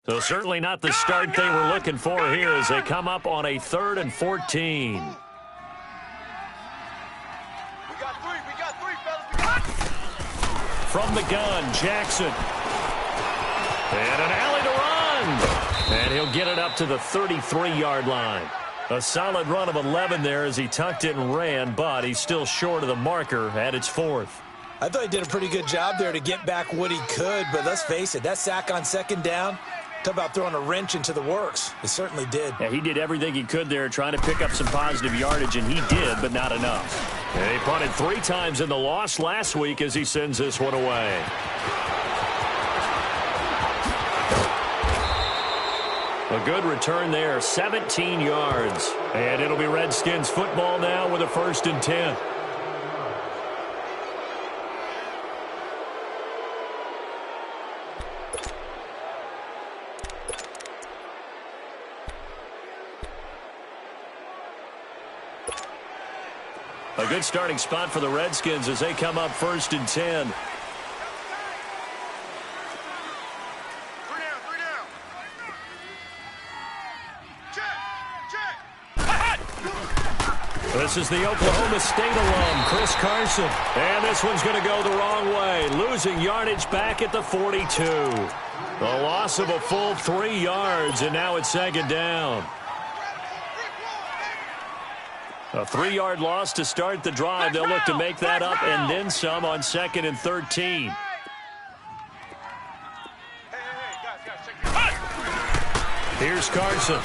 So certainly not the start they were looking for here as they come up on a 3rd and 14. From the gun, Jackson. And an alley to run. And he'll get it up to the 33-yard line. A solid run of 11 there as he tucked it and ran, but he's still short of the marker at its 4th. I thought he did a pretty good job there to get back what he could, but let's face it, that sack on 2nd down, talk about throwing a wrench into the works. It certainly did. Yeah, he did everything he could there trying to pick up some positive yardage, and he did, but not enough. And he punted 3 times in the loss last week as he sends this one away. A good return there, 17 yards. And it'll be Redskins football now with a 1st and 10. A good starting spot for the Redskins as they come up 1st and 10. This is the Oklahoma State alum, Chris Carson. And this one's going to go the wrong way, losing yardage back at the 42. A loss of a full 3 yards, and now it's 2nd down. A 3-yard loss to start the drive. They'll look to make that up and then some on 2nd and 13. Here's Carson.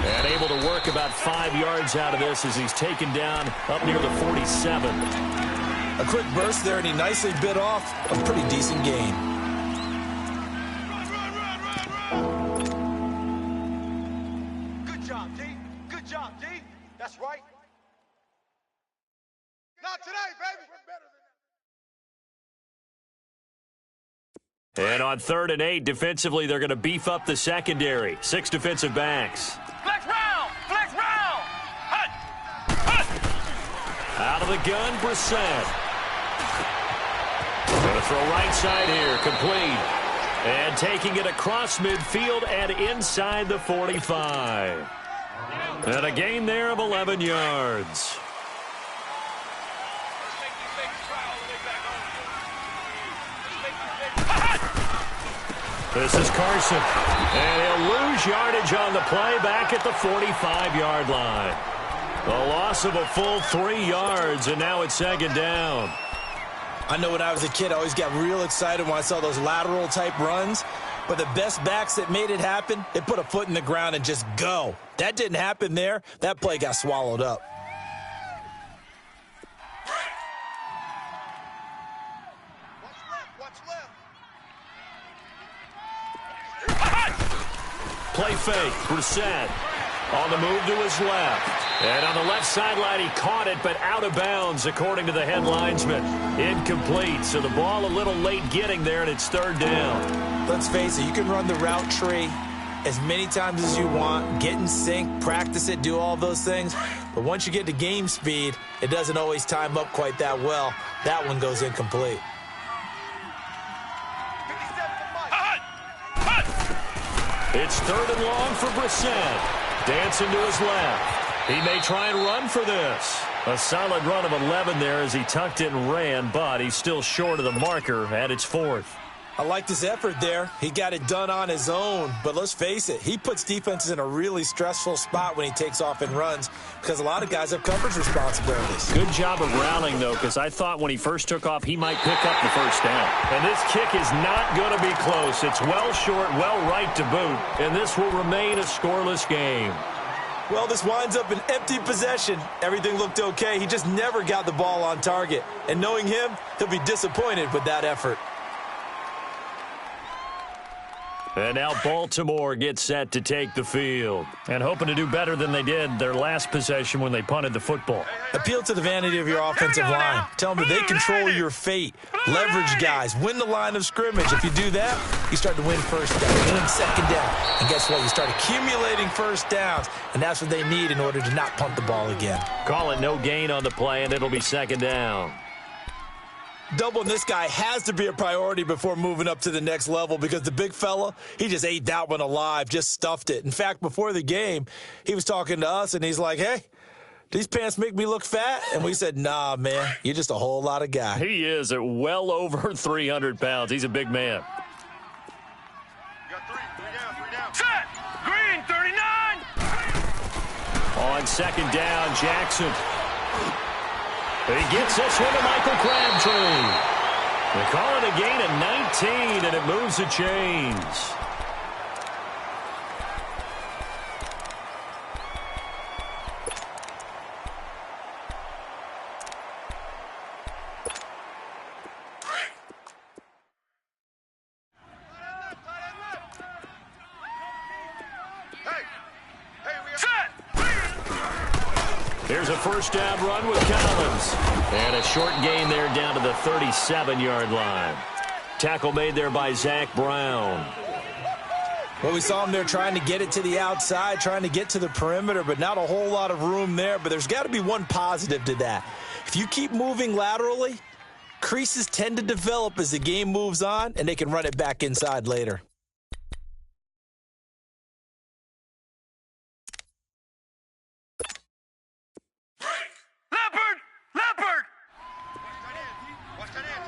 And able to work about 5 yards out of this as he's taken down up near the 47. A quick burst there, and he nicely bit off a pretty decent gain. Good job, D. Good job, D. That's right. Not today, baby. We're better than And on 3rd and 8, defensively, they're going to beef up the secondary. 6 defensive backs. Flex round! Flex round! Hut! Hut! Out of the gun, Brissett. Going to throw right side here, complete. And taking it across midfield and inside the 45. And a gain there of 11 yards. This is Carson. And he'll lose yardage on the play back at the 45-yard line. A loss of a full 3 yards, and now it's 2nd down. I know when I was a kid, I always got real excited when I saw those lateral-type runs. But the best backs that made it happen, they put a foot in the ground and just go. That didn't happen there. That play got swallowed up. Play fake, Brissett on the move to his left. And on the left sideline, he caught it, but out of bounds, according to the head linesman. Incomplete, so the ball a little late getting there, and it's 3rd down. Let's face it, you can run the route tree as many times as you want, get in sync, practice it, do all those things. But once you get to game speed, it doesn't always time up quite that well. That one goes incomplete. It's 3rd and long for Brissett. Dancing to his left. He may try and run for this. A solid run of 11 there as he tucked it and ran, but he's still short of the marker at its 4th. I liked his effort there. He got it done on his own. But let's face it, he puts defenses in a really stressful spot when he takes off and runs because a lot of guys have coverage responsibilities. Good job of rallying, though, because I thought when he first took off, he might pick up the 1st down. And this kick is not going to be close. It's well short, well right to boot, and this will remain a scoreless game. Well, this winds up an empty possession. Everything looked okay. He just never got the ball on target. And knowing him, he'll be disappointed with that effort. And now Baltimore gets set to take the field. And hoping to do better than they did their last possession when they punted the football. Appeal to the vanity of your offensive line. Tell them that they control your fate. Leverage guys. Win the line of scrimmage. If you do that, you start to win 1st down, win 2nd down. And guess what? You start accumulating 1st downs. And that's what they need in order to not punt the ball again. Call it no gain on the play, and it'll be 2nd down. Doubling this guy has to be a priority before moving up to the next level because the big fella, he just ate that one alive, just stuffed it. In fact, before the game, he was talking to us, and he's like, hey, these pants make me look fat? And we said, nah, man, you're just a whole lot of guy. He is at well over 300 pounds. He's a big man. You got three down. Set! Green, 39! On second down, Jackson. He gets this one to Michael Crabtree. They call it a gain of 19, and it moves the chains. Here's a first down run with Collins. And a short gain there down to the 37-yard line. Tackle made there by Zach Brown. Well, we saw him there trying to get it to the outside, trying to get to the perimeter, but not a whole lot of room there. But there's got to be one positive to that. If you keep moving laterally, creases tend to develop as the game moves on, and they can run it back inside later. Leopard! Watch that end.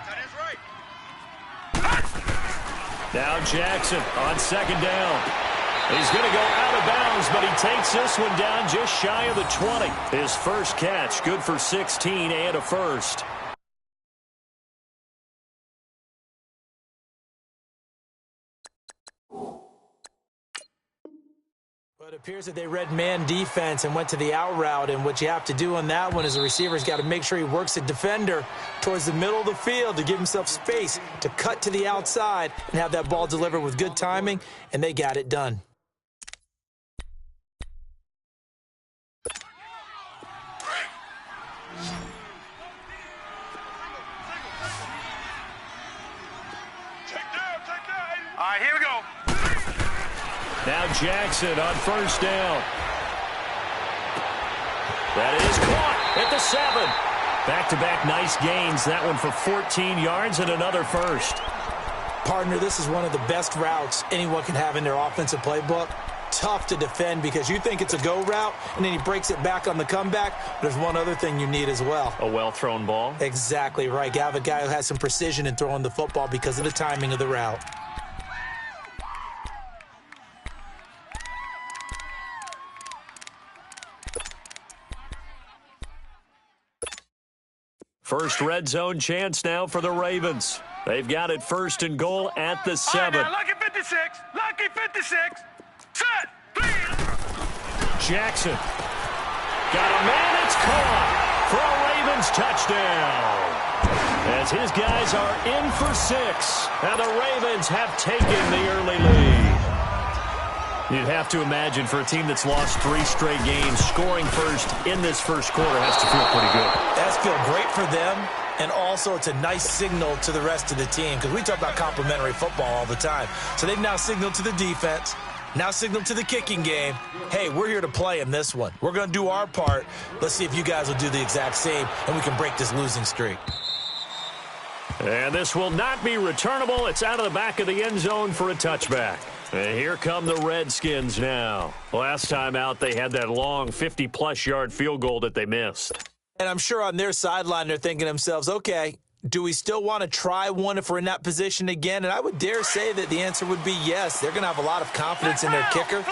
Tight end's right. Now Jackson on second down. He's going to go out of bounds, but he takes this one down just shy of the 20. His first catch, good for 16 and a first. It appears that they read man defense and went to the out route, and what you have to do on that one is the receiver's got to make sure he works the defender towards the middle of the field to give himself space to cut to the outside and have that ball delivered with good timing, and they got it done. Take down. All right, here we go. Now Jackson on first down. That is caught at the 7. Back-to-back nice gains. That one for 14 yards and another first. Partner, this is one of the best routes anyone can have in their offensive playbook. Tough to defend because you think it's a go route, and then he breaks it back on the comeback. There's one other thing you need as well. A well-thrown ball. Exactly right. You have a guy who has some precision in throwing the football because of the timing of the route. First red zone chance now for the Ravens. They've got it first and goal at the 7. All right, now, lucky 56. Lucky 56. Set. Jackson. Got a man. It's caught for a Ravens touchdown. As his guys are in for 6. Now the Ravens have taken the early lead. You'd have to imagine for a team that's lost 3 straight games, scoring first in this first quarter has to feel pretty good. That's feel great for them, and also it's a nice signal to the rest of the team because we talk about complimentary football all the time. So they've now signaled to the defense, now signaled to the kicking game, hey, we're here to play in this one. We're going to do our part. Let's see if you guys will do the exact same, and we can break this losing streak. And this will not be returnable. It's out of the back of the end zone for a touchback. And here come the Redskins now. Last time out, they had that long 50-plus yard field goal that they missed. And I'm sure on their sideline, they're thinking to themselves, okay, do we still want to try one if we're in that position again? And I would dare say that the answer would be yes. They're going to have a lot of confidence in their kicker.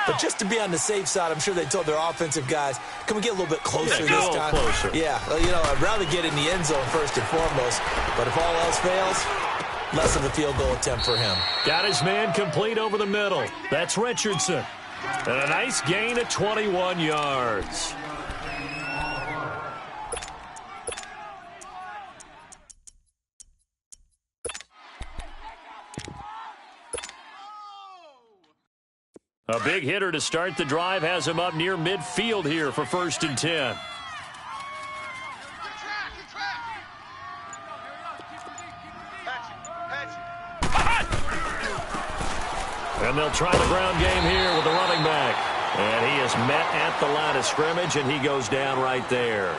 But just to be on the safe side, I'm sure they told their offensive guys, can we get a little bit closer this time? Closer. Yeah, you know, I'd rather get in the end zone first and foremost. But if all else fails, less of a field goal attempt for him. Got his man complete over the middle. That's Richardson. And a nice gain of 21 yards. A big hitter to start the drive has him up near midfield here for 1st and 10. And they'll try the ground game here with the running back. And he is met at the line of scrimmage, and he goes down right there.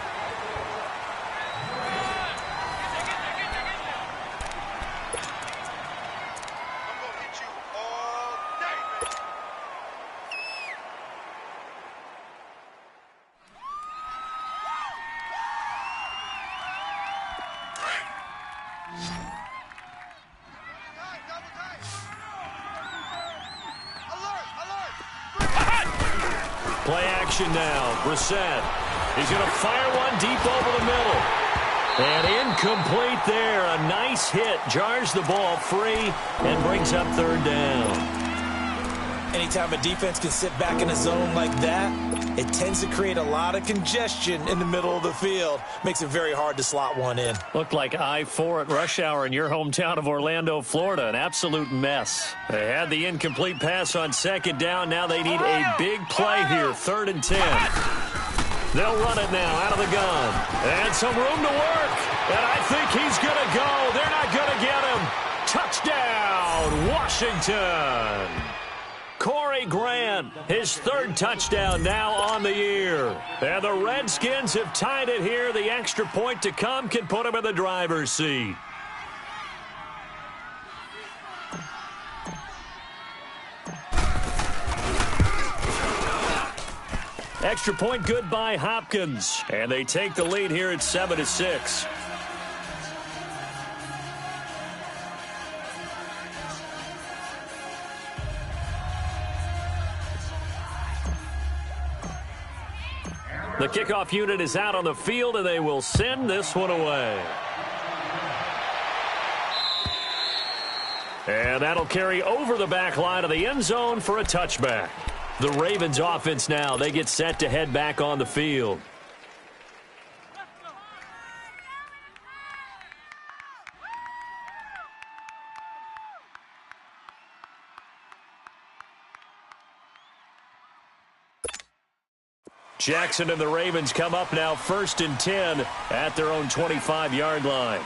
Play action now. Brissett. He's going to fire one deep over the middle. And incomplete there. A nice hit. Jars the ball free and brings up third down. Anytime a defense can sit back in a zone like that, it tends to create a lot of congestion in the middle of the field. Makes it very hard to slot one in. Looked like I-4 at rush hour in your hometown of Orlando, Florida. An absolute mess. They had the incomplete pass on second down. Now they need a big play here. 3rd and 10. They'll run it now out of the gun. And some room to work. And I think he's going to go. They're not going to get him. Touchdown, Washington. Corey Grant, his 3rd touchdown now on the year. And the Redskins have tied it here. The extra point to come can put him in the driver's seat. Extra point good by Hopkins. And they take the lead here at 7-6. The kickoff unit is out on the field, and they will send this one away. And that'll carry over the back line of the end zone for a touchback. The Ravens offense now, they get set to head back on the field. Jackson and the Ravens come up now 1st and 10 at their own 25-yard line.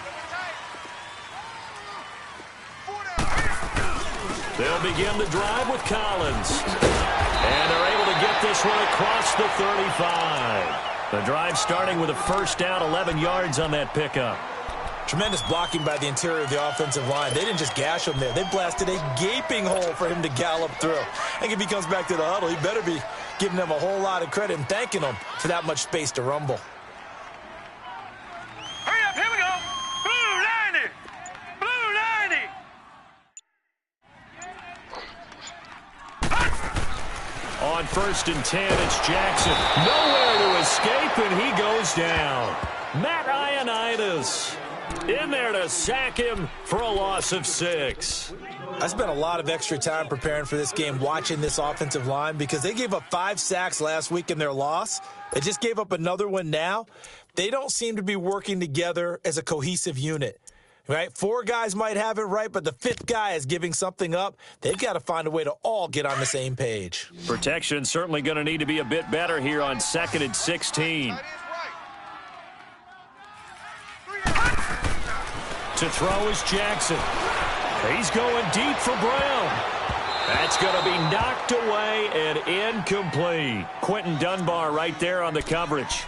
They'll begin the drive with Collins. And they're able to get this one across the 35. The drive starting with a first down, 11 yards on that pickup. Tremendous blocking by the interior of the offensive line. They didn't just gash him there. They blasted a gaping hole for him to gallop through. I think if he comes back to the huddle, he better be giving them a whole lot of credit and thanking them for that much space to rumble. Hurry up, here we go. Blue 90. Blue 90. On 1st and 10, it's Jackson. Nowhere to escape, and he goes down. Matt Ioannidis in there to sack him for a loss of 6. I spent a lot of extra time preparing for this game watching this offensive line because they gave up 5 sacks last week in their loss. They just gave up another one now. They don't seem to be working together as a cohesive unit. Right? 4 guys might have it right, but the 5th guy is giving something up. They've got to find a way to all get on the same page. Protection certainly going to need to be a bit better here on 2nd and 16. To throw is Jackson. He's going deep for Brown. That's going to be knocked away and incomplete. Quentin Dunbar right there on the coverage.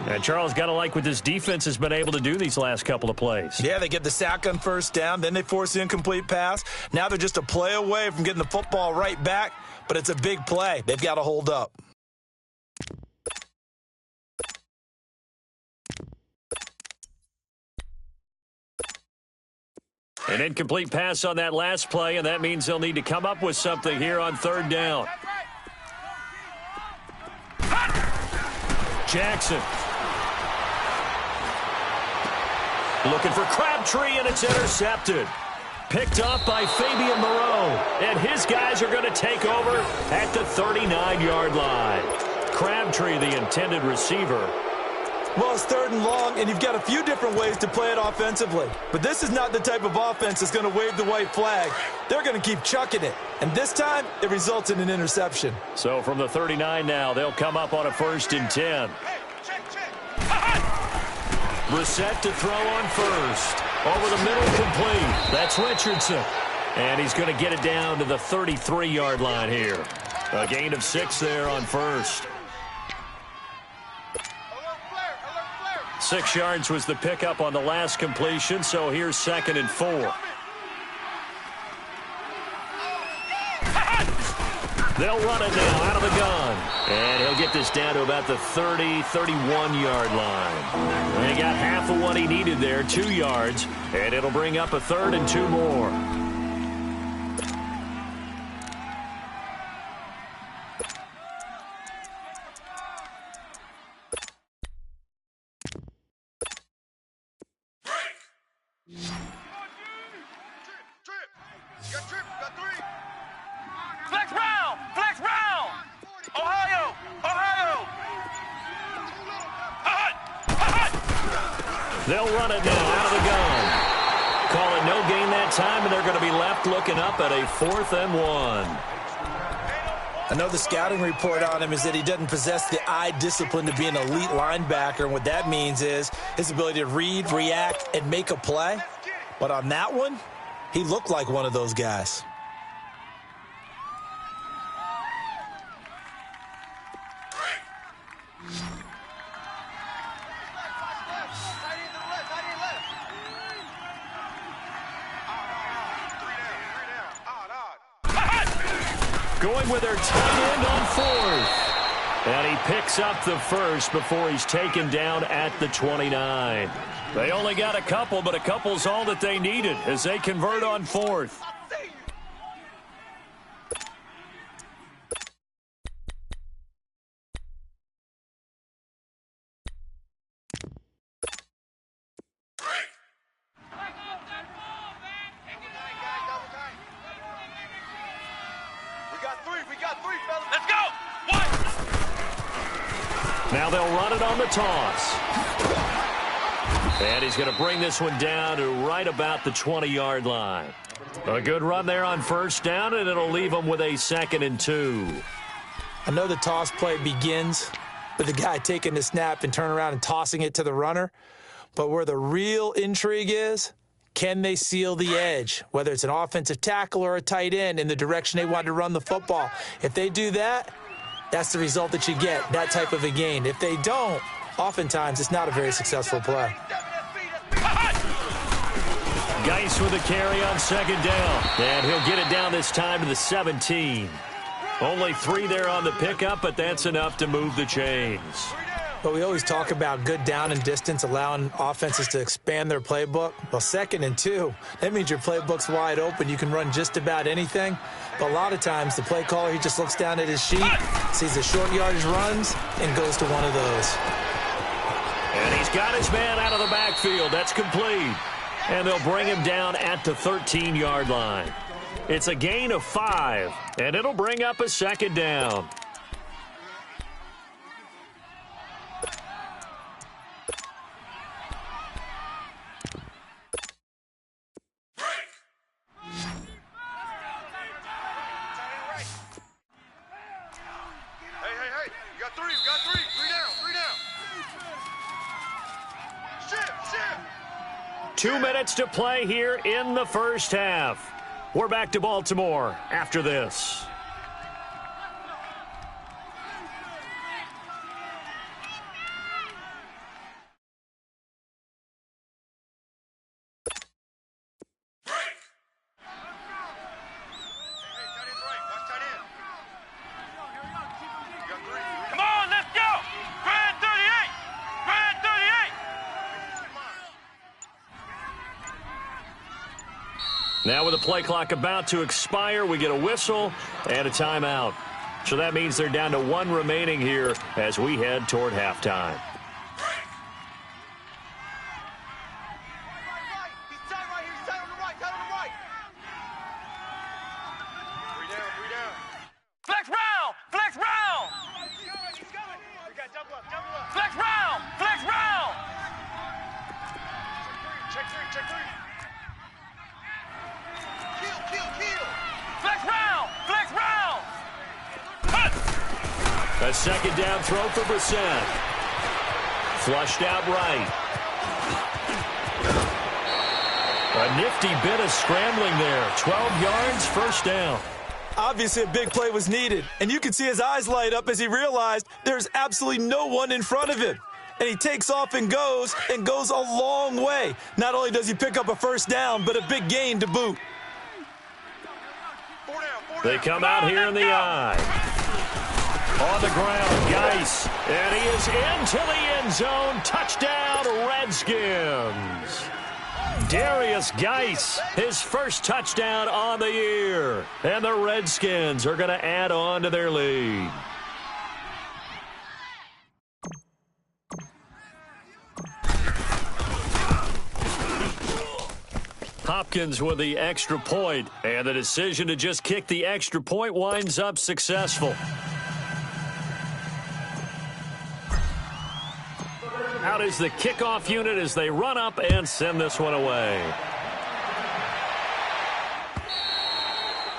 And Charles, got to like what this defense has been able to do these last couple of plays. Yeah, they get the sack on first down, then they force the incomplete pass. Now they're just a play away from getting the football right back, but it's a big play. They've got to hold up. An incomplete pass on that last play, and that means they'll need to come up with something here on 3rd down. Jackson. Looking for Crabtree, and it's intercepted. Picked up by Fabian Moreau, and his guys are going to take over at the 39-yard line. Crabtree, the intended receiver. Well, it's 3rd and long, and you've got a few different ways to play it offensively. But this is not the type of offense that's going to wave the white flag. They're going to keep chucking it. And this time, it results in an interception. So from the 39 now, they'll come up on a 1st and 10. Brissett to throw on first. Over the middle, complete. That's Richardson. And he's going to get it down to the 33-yard line here. A gain of 6 there on first. 6 yards was the pickup on the last completion, so here's 2nd and 4. They'll run it now out of the gun. And he'll get this down to about the 30, 31-yard line. They got half of what he needed there, 2 yards, and it'll bring up a 3rd and 2 more. Got triple, got three. Flex round! Flex round! Ohio! Ohio! They'll run it now out of the gun. Call it no gain that time, and they're going to be left looking up at a 4th and 1. I know the scouting report on him is that he doesn't possess the eye discipline to be an elite linebacker, and what that means is his ability to read, react, and make a play. But on that one, he looked like one of those guys. Going with their tight end on 4th. And he picks up the first before he's taken down at the 29. They only got a couple, but a couple's all that they needed as they convert on 4th. Let's go! One! Now they'll run it on the toss. And he's going to bring this one down to right about the 20-yard line. A good run there on 1st down, and it'll leave them with a 2nd and 2. I know the toss play begins with the guy taking the snap and turning around and tossing it to the runner. But where the real intrigue is, can they seal the edge, whether it's an offensive tackle or a tight end, in the direction they want to run the football? If they do that, that's the result that you get, that type of a gain. If they don't, oftentimes it's not a very successful play. Geis with a carry on 2nd down. And he'll get it down this time to the 17. Only 3 there on the pickup, but that's enough to move the chains. But we always talk about good down and distance, allowing offenses to expand their playbook. Well, 2nd and 2, that means your playbook's wide open. You can run just about anything. But a lot of times, the play caller, he just looks down at his sheet, sees the short yardage runs, and goes to one of those. And he's got his man out of the backfield. That's complete. And they'll bring him down at the 13-yard line. It's a gain of 5, and it'll bring up a 2nd down. Hey, you got three, three down. Shift. 2 minutes to play here in the 1st half. We're back to Baltimore after this. Come on, let's go! Grand 38! Grand 38! Now with the play clock about to expire, we get a whistle and a timeout. So that means they're down to 1 remaining here as we head toward halftime. Flex round! Flex round! Flex round! Flex round! Check three. Kill. Flex round! Flex round! A 2nd down throw for Brissett. Flushed out right. A nifty bit of scrambling there. 12 yards, 1st down. Obviously, a big play was needed, and you could see his eyes light up as he realized there's absolutely no one in front of him. And he takes off and goes a long way. Not only does he pick up a 1st down, but a big gain to boot. They come out here in the eye. On the ground, Geis. And he is into the end zone. Touchdown, Redskins. Darius Geis, his 1st touchdown on the year. And the Redskins are going to add on to their lead. Hopkins with the extra point, and the decision to just kick the extra point winds up successful. Out is the kickoff unit as they run up and send this one away.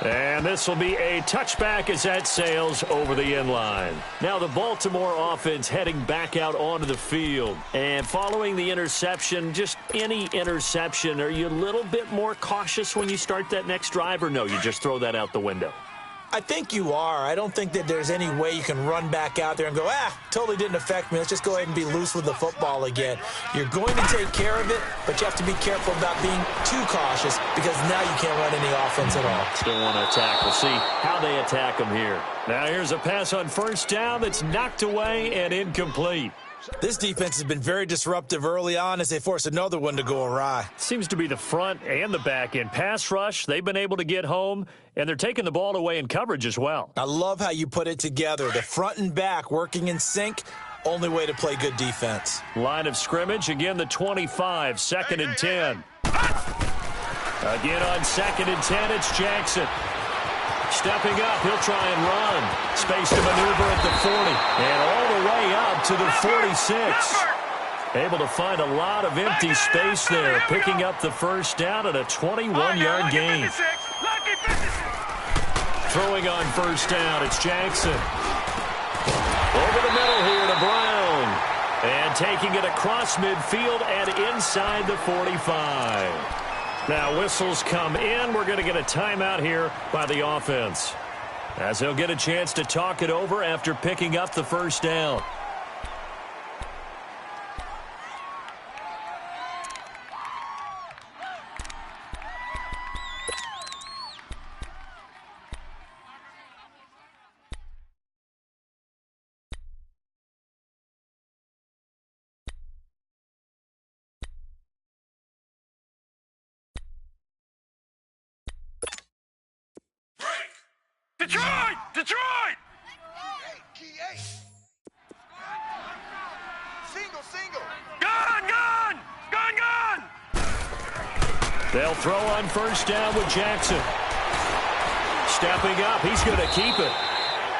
And this will be a touchback as that sails over the end line. Now the Baltimore offense heading back out onto the field. And following the interception, just any interception, are you a little bit more cautious when you start that next drive, or no, you just throw that out the window? I think you are. I don't think that there's any way you can run back out there and go, totally didn't affect me. Let's just go ahead and be loose with the football again. You're going to take care of it, but you have to be careful about being too cautious because now you can't run any offense at all. Still want to attack. We'll see how they attack them here. Now here's a pass on first down that's knocked away and incomplete. This defense has been very disruptive early on as they force another one to go awry. Seems to be the front and the back end. Pass rush, they've been able to get home, and they're taking the ball away in coverage as well. I love how you put it together. The front and back working in sync, only way to play good defense. Line of scrimmage, again the 25, 2nd and 10. Again on 2nd and 10, it's Jackson. Stepping up, he'll try and run. Space to maneuver at the 40. And all the way up to the 46. Able to find a lot of empty space there. Picking up the first down at a 21-yard gain. Throwing on first down, it's Jackson. Over the middle here to Brown. And taking it across midfield and inside the 45. Now whistles come in. We're going to get a timeout here by the offense, as they'll get a chance to talk it over after picking up the first down. Detroit! Detroit! Key 8. Single. Gun! They'll throw on first down with Jackson. Stepping up, he's going to keep it.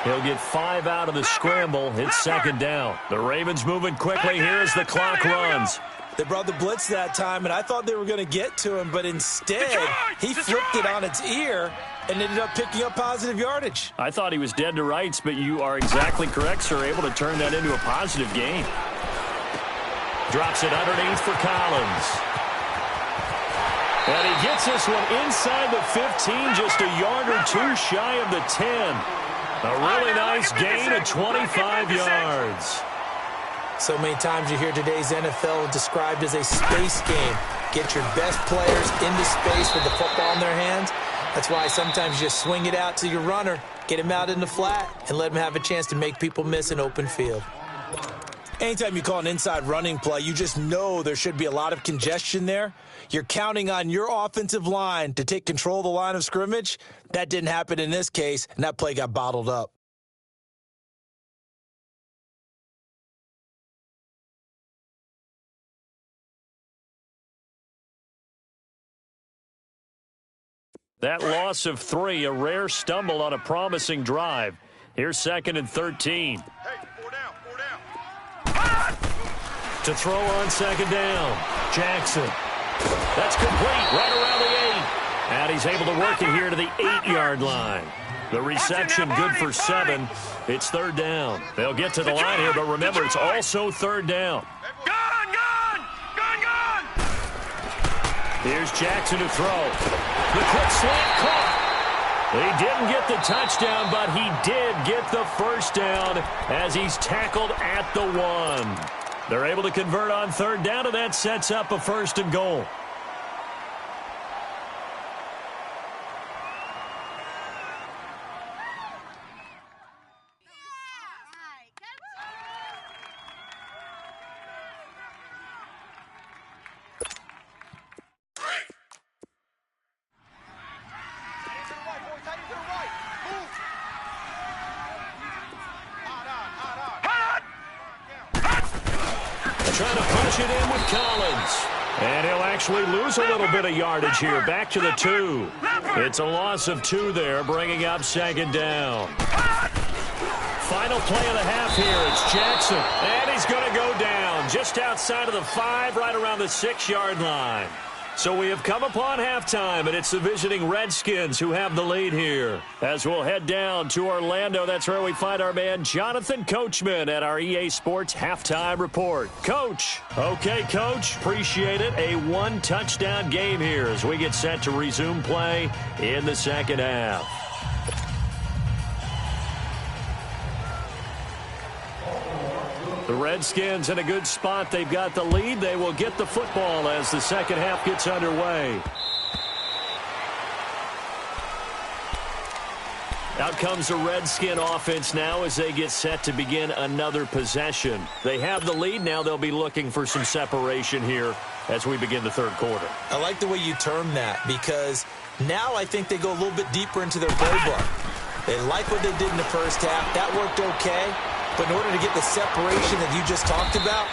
He'll get 5 out of the scramble. It's 2nd down. The Ravens moving quickly here as the clock runs. They brought the blitz that time, and I thought they were going to get to him, but instead he flipped it on its ear and ended up picking up positive yardage. I thought he was dead to rights, but you are exactly correct, sir. Able to turn that into a positive gain. Drops it underneath for Collins. And he gets this one inside the 15, just a yard or two shy of the 10. A really nice gain of 25 yards. So many times you hear today's NFL described as a space game. Get your best players into space with the football in their hands. That's why sometimes you just swing it out to your runner, get him out in the flat, and let him have a chance to make people miss an open field. Anytime you call an inside running play, you just know there should be a lot of congestion there. You're counting on your offensive line to take control of the line of scrimmage. That didn't happen in this case, and that play got bottled up. That loss of 3, a rare stumble on a promising drive. Here's 2nd and 13. Hey, 4 down. To throw on 2nd down, Jackson. That's complete, right around the 8. And he's able to work it here to the 8-yard line. The reception good for 7. It's 3rd down. They'll get to the line here, but remember, it's also 3rd down. Gun! Here's Jackson to throw. The quick slant caught. He didn't get the touchdown, but he did get the first down as he's tackled at the 1. They're able to convert on 3rd down, and that sets up a 1st and goal. Trying to push it in with Collins. And he'll actually lose a little bit of yardage here. Back to the 2. It's a loss of 2 there, bringing up second down. Final play of the half here. It's Jackson. And he's going to go down just outside of the 5, right around the 6-yard line. So we have come upon halftime, and it's the visiting Redskins who have the lead here. As we'll head down to Orlando, that's where we find our man Jonathan Coachman at our EA Sports Halftime Report. Coach. Okay, Coach. Appreciate it. A 1-touchdown game here as we get set to resume play in the second half. The Redskins in a good spot. They've got the lead. They will get the football as the second half gets underway. Out comes the Redskin offense now as they get set to begin another possession. They have the lead. Now they'll be looking for some separation here as we begin the third quarter. I like the way you term that because now I think they go a little bit deeper into their playbook. They like what they did in the first half. That worked okay. But in order to get the separation that you just talked about,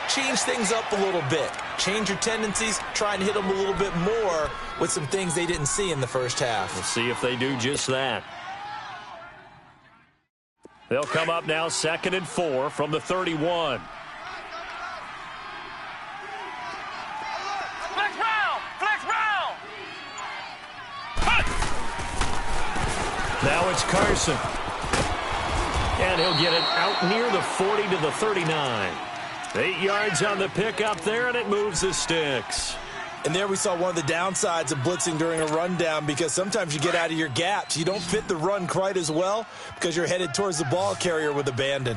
change things up a little bit. Change your tendencies, try and hit them a little bit more with some things they didn't see in the first half. We'll see if they do just that. They'll come up now 2nd and 4 from the 31. Flex round! Flex round! Now it's Carson. And he'll get it out near the 40 to the 39. 8 yards on the pickup there, and it moves the sticks. And there we saw one of the downsides of blitzing during a rundown because sometimes you get out of your gaps. You don't fit the run quite as well because you're headed towards the ball carrier with abandon.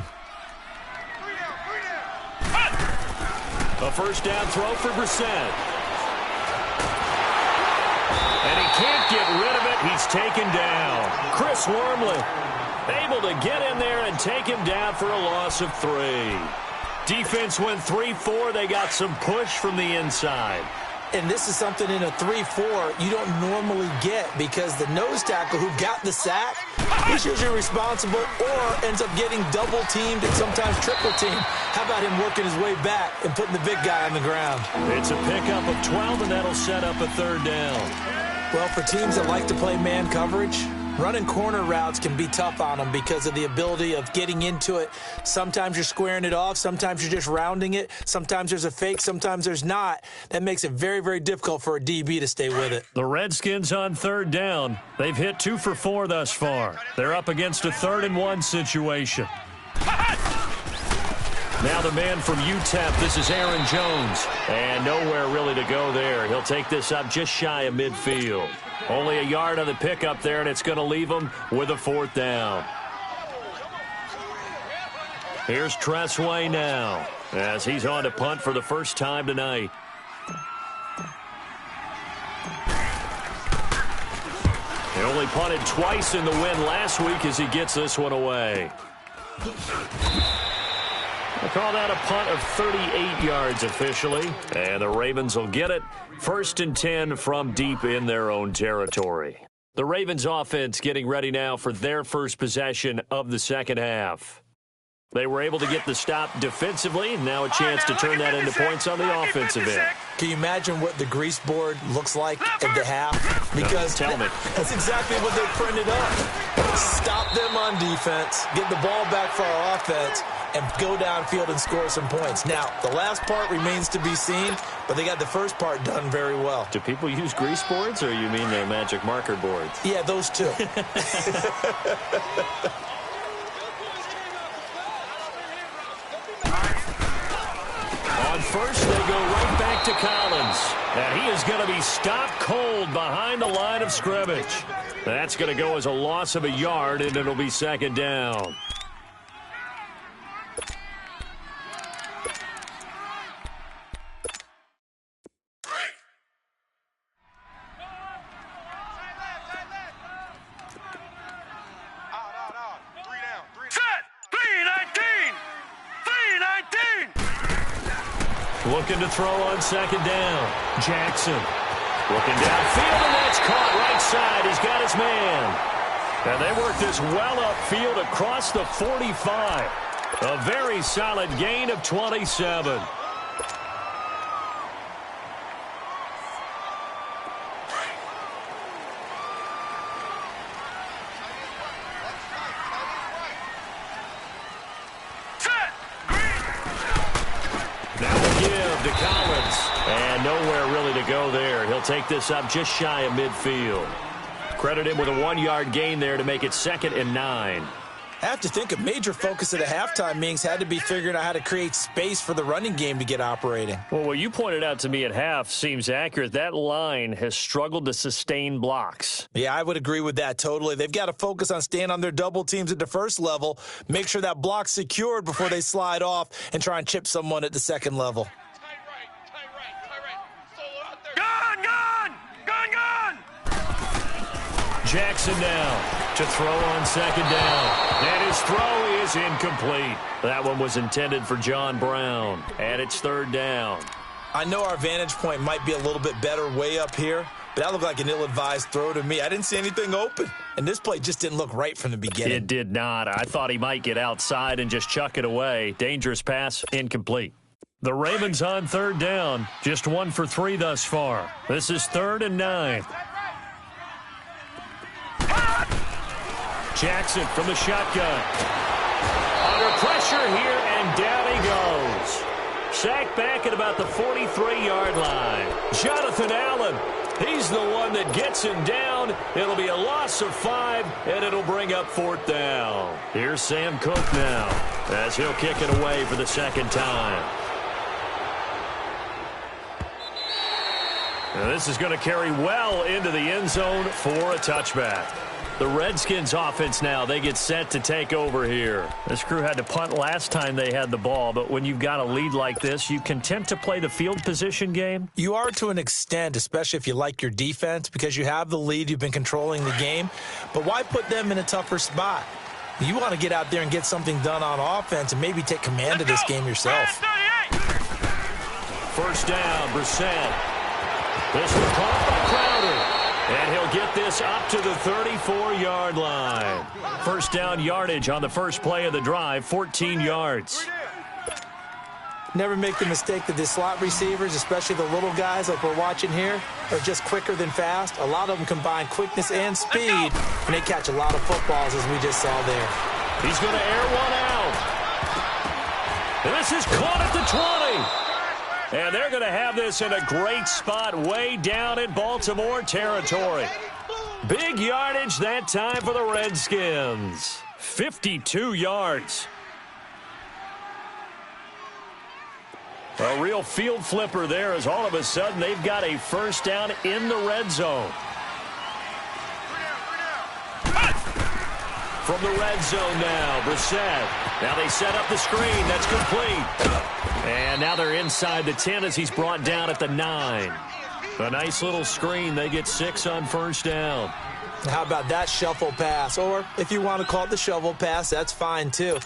A first down throw for Brissett. And he can't get rid of it. He's taken down. Chris Wormley able to get in there and take him down for a loss of 3. Defense went 3-4. They got some push from the inside. And this is something in a 3-4 you don't normally get because the nose tackle who got the sack, he's usually responsible or ends up getting double-teamed and sometimes triple-teamed. How about him working his way back and putting the big guy on the ground? It's a pickup of 12, and that'll set up a third down. Well, for teams that like to play man coverage, running corner routes can be tough on them because of the ability of getting into it. Sometimes you're squaring it off. Sometimes you're just rounding it. Sometimes there's a fake. Sometimes there's not. That makes it very, very difficult for a DB to stay with it. The Redskins on third down. They've hit 2 for 4 thus far. They're up against a 3rd and 1 situation. Now the man from UTEP, this is Aaron Jones. And nowhere really to go there. He'll take this up just shy of midfield. Only a yard on the pickup there, and it's going to leave him with a 4th down. Here's Tressway now as he's on to punt for the first time tonight. He only punted twice in the win last week as he gets this one away. They call that a punt of 38 yards officially, and the Ravens will get it. 1st and 10 from deep in their own territory. The Ravens offense getting ready now for their first possession of the second half. They were able to get the stop defensively, and now a chance to turn that into points on the offensive end. Can you imagine what the grease board looks like at the half? Because tell me. That's exactly what they printed up. Stop them on defense, get the ball back for our offense, and go downfield and score some points. Now, the last part remains to be seen, but they got the first part done very well. Do people use grease boards, or you mean the magic marker boards? Yeah, those two. On first, they go right back to Collins. And he is going to be stopped cold behind the line of scrimmage. That's going to go as a loss of a yard, and it'll be 2nd down. Looking to throw on 2nd down. Jackson looking downfield, and that's caught right side. He's got his man. And they work this well upfield across the 45. A very solid gain of 27. They'll take this up just shy of midfield. Credit him with a 1-yard gain there to make it 2nd and 9. I have to think a major focus of the halftime meetings had to be figuring out how to create space for the running game to get operating. Well, what you pointed out to me at half seems accurate. That line has struggled to sustain blocks. Yeah, I would agree with that totally. They've got to focus on staying on their double teams at the first level, make sure that block's secured before they slide off and try and chip someone at the second level. Jackson now to throw on 2nd down. And his throw is incomplete. That one was intended for John Brown. And it's 3rd down. I know our vantage point might be a little bit better way up here, but that looked like an ill-advised throw to me. I didn't see anything open. And this play just didn't look right from the beginning. It did not. I thought he might get outside and just chuck it away. Dangerous pass, incomplete. The Ravens on 3rd down. Just 1 for 3 thus far. This is 3rd and 9. Jackson from the shotgun. Under pressure here, and down he goes. Sacked back at about the 43-yard line. Jonathan Allen, he's the one that gets him down. It'll be a loss of 5, and it'll bring up 4th down. Here's Sam Cook now, as he'll kick it away for the 2nd time. Now this is going to carry well into the end zone for a touchback. The Redskins offense now, they get set to take over here. This crew had to punt last time they had the ball, but when you've got a lead like this, you content to play the field position game? You are to an extent, especially if you like your defense, because you have the lead, you've been controlling the game. But why put them in a tougher spot? You want to get out there and get something done on offense and maybe take command of this game yourself. 1st down, Brissett. This was caught by Crowder. And he'll get this up to the 34-yard line. 1st down yardage on the first play of the drive, 14 yards. Never make the mistake that the slot receivers, especially the little guys like we're watching here, are just quicker than fast. A lot of them combine quickness and speed, and they catch a lot of footballs, as we just saw there. He's going to air one out. And this is caught at the 20. And they're going to have this in a great spot way down in Baltimore territory. Big yardage that time for the Redskins. 52 yards. A real field flipper there, as all of a sudden they've got a 1st down in the red zone. From the red zone now, Brissett. Now they set up the screen. That's complete. And now they're inside the 10 as he's brought down at the 9. A nice little screen. They get 6 on 1st down. How about that shuffle pass? Or if you want to call it the shovel pass, that's fine too.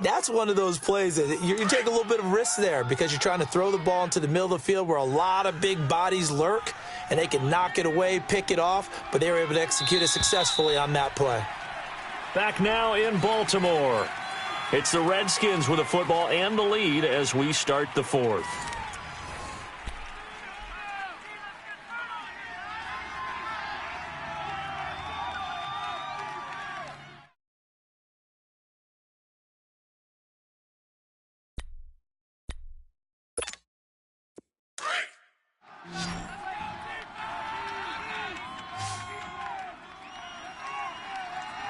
That's one of those plays that you take a little bit of risk there because you're trying to throw the ball into the middle of the field where a lot of big bodies lurk, and they can knock it away, pick it off, but they were able to execute it successfully on that play. Back now in Baltimore. It's the Redskins with the football and the lead as we start the 4th.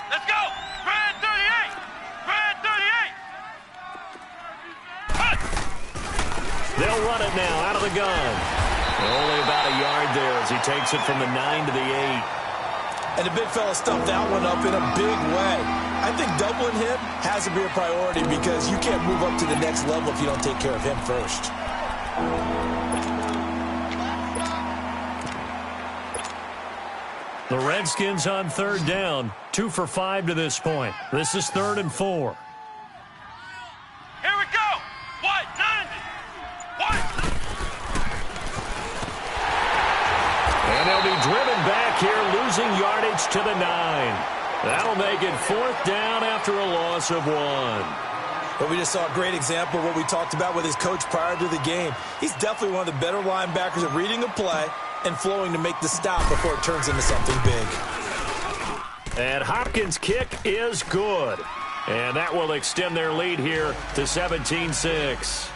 Let's go! Red 38! Red 38! They'll run it now out of the gun. Only about a yard there as he takes it from the 9 to the 8. And the big fella stuffed that one up in a big way. I think doubling him has to be a priority because you can't move up to the next level if you don't take care of him first. The Redskins on 3rd down. 2 for 5 to this point. This is 3rd and 4. Here we go! What? 90! What? And they'll be driven back here, losing yardage to the 9. That'll make it 4th down after a loss of 1. But we just saw a great example of what we talked about with his coach prior to the game. He's definitely one of the better linebackers at reading a play and flowing to make the stop before it turns into something big. And Hopkins' kick is good. And that will extend their lead here to 17-6.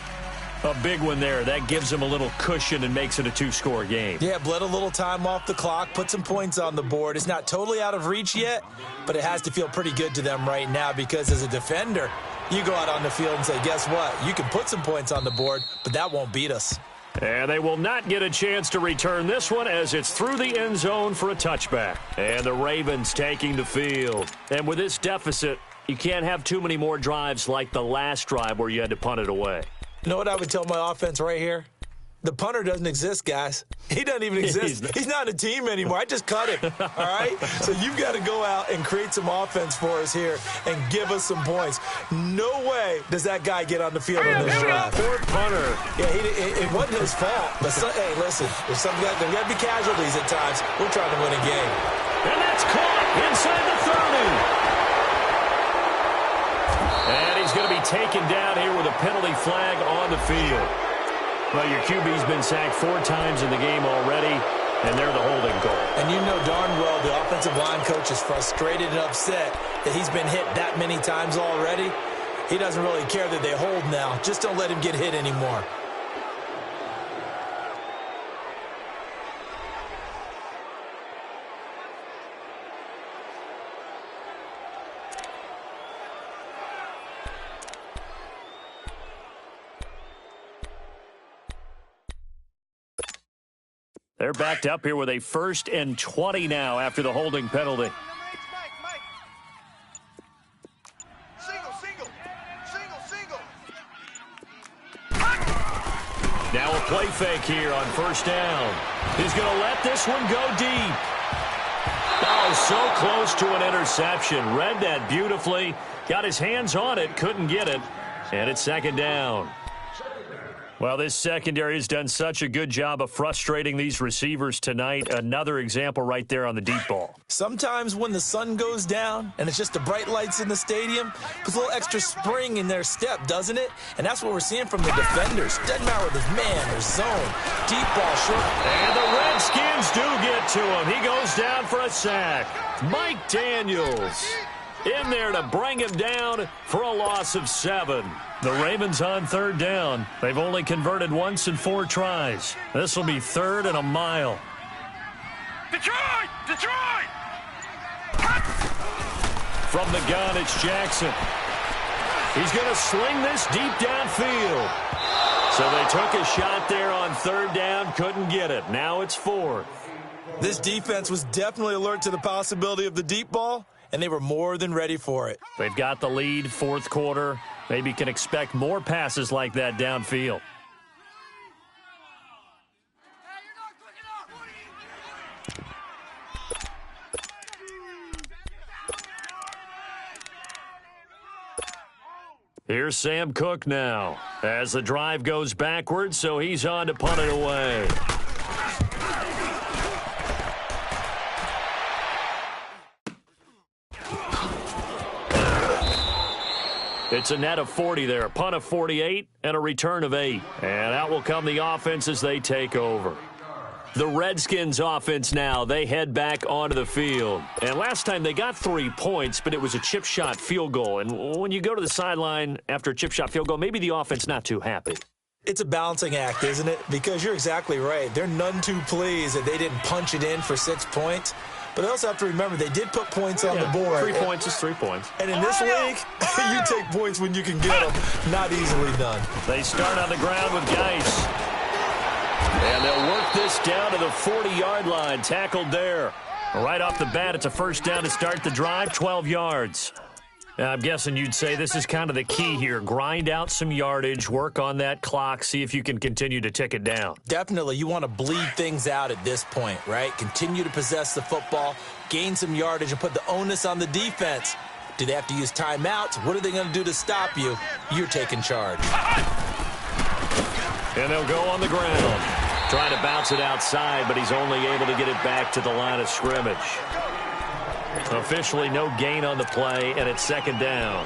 A big one there. That gives them a little cushion and makes it a two-score game. Yeah, bled a little time off the clock, put some points on the board. It's not totally out of reach yet, but it has to feel pretty good to them right now because as a defender, you go out on the field and say, guess what? You can put some points on the board, but that won't beat us. And they will not get a chance to return this one as it's through the end zone for a touchback. And the Ravens taking the field. And with this deficit, you can't have too many more drives like the last drive where you had to punt it away. You know what I would tell my offense right here? The punter doesn't exist, guys. He doesn't even exist. He's not a team anymore. I just cut him, all right? So you've got to go out and create some offense for us here and give us some points. No way does that guy get on the field on this drive. Poor punter. Yeah, it wasn't his fault. But, hey, listen, there's got to be casualties at times. We're trying to win a game. And that's caught inside the 30. And he's going to be taken down here with a penalty flag on the field. Well, your QB's been sacked 4 times in the game already, and they're the holding call. And you know darn well the offensive line coach is frustrated and upset that he's been hit that many times already. He doesn't really care that they hold now. Just don't let him get hit anymore. They're backed up here with a 1st and 20 now after the holding penalty. Mike. Single. Now a play fake here on 1st down. He's going to let this one go deep. Oh, so close to an interception. Read that beautifully. Got his hands on it, couldn't get it. And it's 2nd down. Well, this secondary has done such a good job of frustrating these receivers tonight. Another example right there on the deep ball. Sometimes when the sun goes down and it's just the bright lights in the stadium, puts a little extra spring in their step, doesn't it? And that's what we're seeing from the defenders. Doesn't matter whether it's man or zone. Deep ball, short. And the Redskins do get to him. He goes down for a sack. Mike Daniels in there to bring him down for a loss of 7. The Ravens on 3rd down. They've only converted once in 4 tries. This will be 3rd and a mile. Detroit! From the gun, it's Jackson. He's going to sling this deep downfield. So they took a shot there on 3rd down, couldn't get it. Now it's 4th. This defense was definitely alert to the possibility of the deep ball, and they were more than ready for it. They've got the lead, 4th quarter. Maybe can expect more passes like that downfield. Here's Sam Cook now as the drive goes backwards, so he's on to punt it away. It's a net of 40 there, a punt of 48 and a return of 8. And out will come the offense as they take over. The Redskins offense now, they head back onto the field. And last time they got 3 points, but it was a chip shot field goal. And when you go to the sideline after a chip shot field goal, maybe the offense not too happy. It's a balancing act, isn't it? Because you're exactly right. They're none too pleased that they didn't punch it in for 6 points. But I also have to remember they did put points on the board. 3 points is 3 points. And in this league, you take points when you can get them. Not easily done. They start on the ground with Geis. And they'll work this down to the 40-yard line. Tackled there. Right off the bat, it's a 1st down to start the drive, 12 yards. Now, I'm guessing you'd say this is kind of the key here. Grind out some yardage, work on that clock, see if you can continue to tick it down. Definitely. You want to bleed things out at this point, right? Continue to possess the football, gain some yardage, and put the onus on the defense. Do they have to use timeouts? What are they going to do to stop you? You're taking charge. And they'll go on the ground. Trying to bounce it outside, but he's only able to get it back to the line of scrimmage. Officially no gain on the play, and it's 2nd down.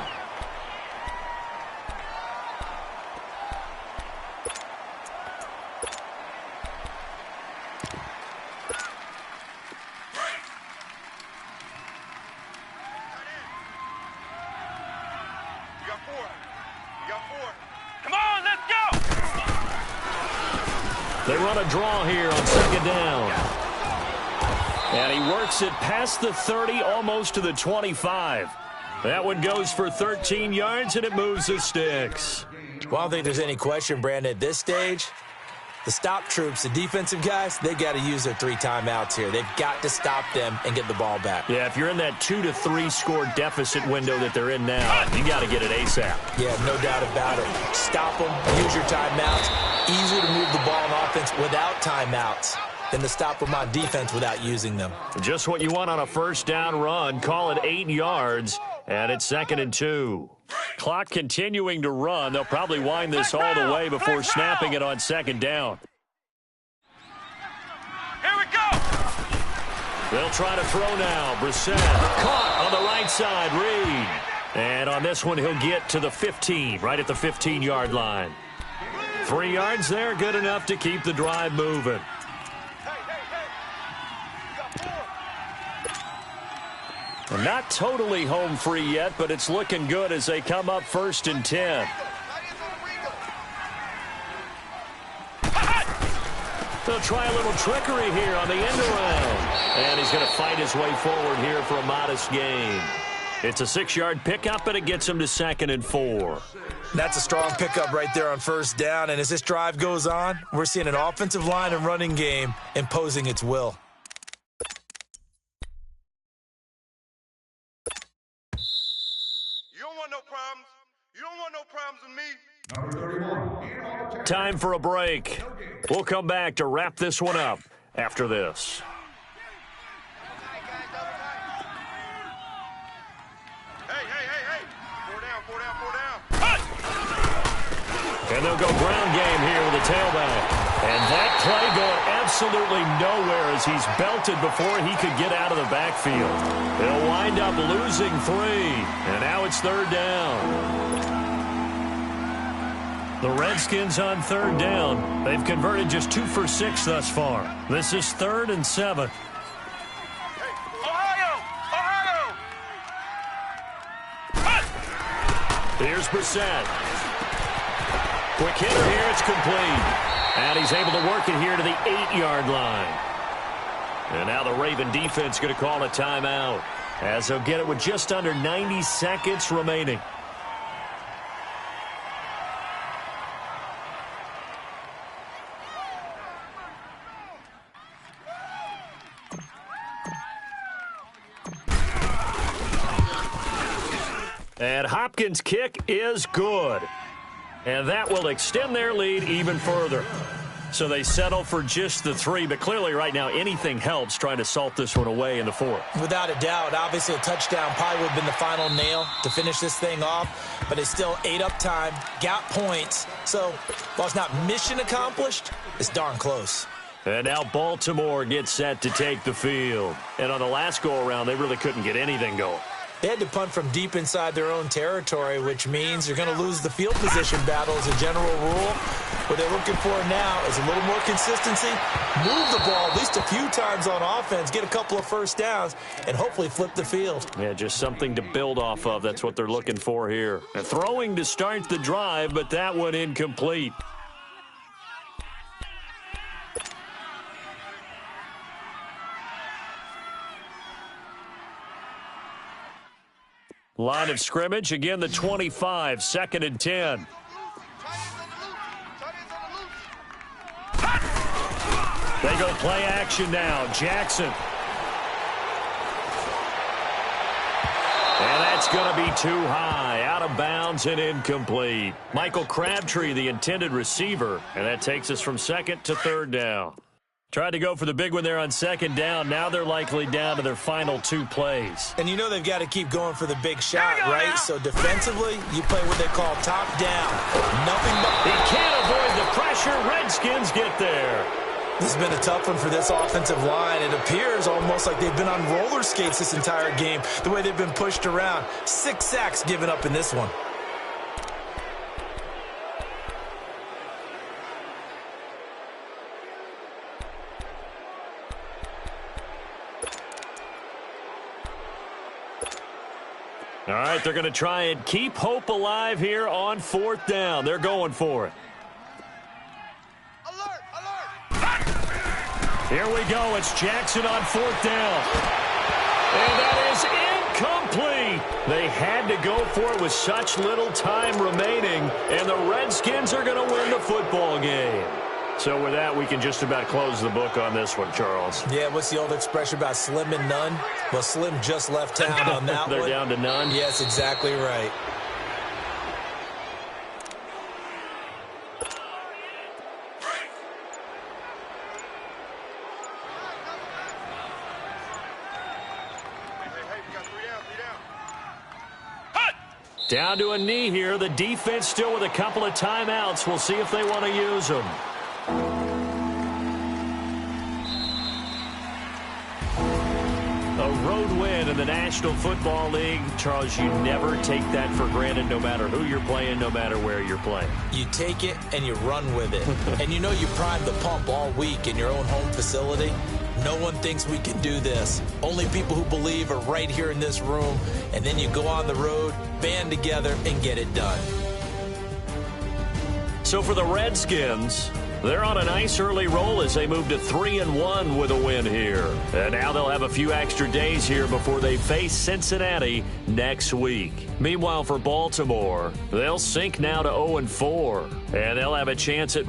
Come on, let's go! They run a draw here on second down. And he works it past the 30, almost to the 25. That one goes for 13 yards, and it moves the sticks. Well, I don't think there's any question, Brandon, at this stage, the stop troops, the defensive guys, they got to use their 3 timeouts here. They've got to stop them and get the ball back. Yeah, if you're in that 2 to 3 score deficit window that they're in now, you got to get it ASAP. Yeah, no doubt about it. Stop them, use your timeouts. Easier to move the ball on offense without timeouts than to stop them on defense without using them. Just what you want on a first down run. Call it 8 yards, and it's 2nd and 2. Clock continuing to run. They'll probably wind this all the way before snapping it on 2nd down. Here we go. They'll try to throw now. Brissett caught on the right side. Reed. And on this one, he'll get to the 15, right at the 15-yard line. 3 yards there, good enough to keep the drive moving. Not totally home free yet, but it's looking good as they come up 1st and 10. They'll try a little trickery here on the end around. And he's going to fight his way forward here for a modest gain. It's a 6-yard pickup, and it gets him to 2nd and 4. That's a strong pickup right there on 1st down. And as this drive goes on, we're seeing an offensive line and running game imposing its will. You don't want no problems with me. Time for a break. We'll come back to wrap this one up after this. Hey. 4 down. And they'll go ground game here with a tailback. And that play going absolutely nowhere as he's belted before he could get out of the backfield. They'll wind up losing 3. And now it's 3rd down. The Redskins on 3rd down. They've converted just 2 for 6 thus far. This is 3rd and 7. Ohio! Here's Brissett. Quick hitter here, it's complete. And he's able to work it here to the 8-yard line. And now the Raven defense going to call a timeout as they'll get it with just under 90 seconds remaining. And Hopkins' kick is good. And that will extend their lead even further. So they settle for just the 3, but clearly right now anything helps trying to salt this one away in the 4th. Without a doubt, obviously a touchdown probably would have been the final nail to finish this thing off, but it's still ate up time, got points. So while it's not mission accomplished, it's darn close. And now Baltimore gets set to take the field. And on the last go-around, they really couldn't get anything going. They had to punt from deep inside their own territory, which means you're going to lose the field position battle as a general rule. What they're looking for now is a little more consistency, move the ball at least a few times on offense, get a couple of first downs, and hopefully flip the field. Yeah, just something to build off of. That's what they're looking for here. And throwing to start the drive, but that one incomplete. Line of scrimmage, again the 25, 2nd and 10. They go play action now. Jackson. And that's going to be too high. Out of bounds and incomplete. Michael Crabtree, the intended receiver. And that takes us from 2nd to 3rd down. Tried to go for the big one there on 2nd down. Now they're likely down to their final 2 plays. And you know they've got to keep going for the big shot, right? Now. So defensively, you play what they call top down. Nothing but... He can't avoid the pressure. Redskins get there. This has been a tough one for this offensive line. It appears almost like they've been on roller skates this entire game, the way they've been pushed around. 6 sacks given up in this one. All right, they're going to try and keep hope alive here on 4th down. They're going for it. Alert! Here we go. It's Jackson on 4th down. And that is incomplete. They had to go for it with such little time remaining, and the Redskins are going to win the football game. So with that, we can just about close the book on this one, Charles. Yeah, what's the old expression about slim and none? Well, Slim just left town on that They're one. down to none? Yes, exactly right. Down to a knee here. The defense still with a couple of timeouts. We'll see if they want to use them. A road win in the National Football League. Charles, you never take that for granted no matter who you're playing, no matter where you're playing. You take it and you run with it. And you know you primed the pump all week in your own home facility. No one thinks we can do this. Only people who believe are right here in this room. And then you go on the road, band together, and get it done. So for the Redskins, they're on a nice early roll as they move to 3-1 with a win here. And now they'll have a few extra days here before they face Cincinnati next week. Meanwhile, for Baltimore, they'll sink now to 0-4. And they'll have a chance at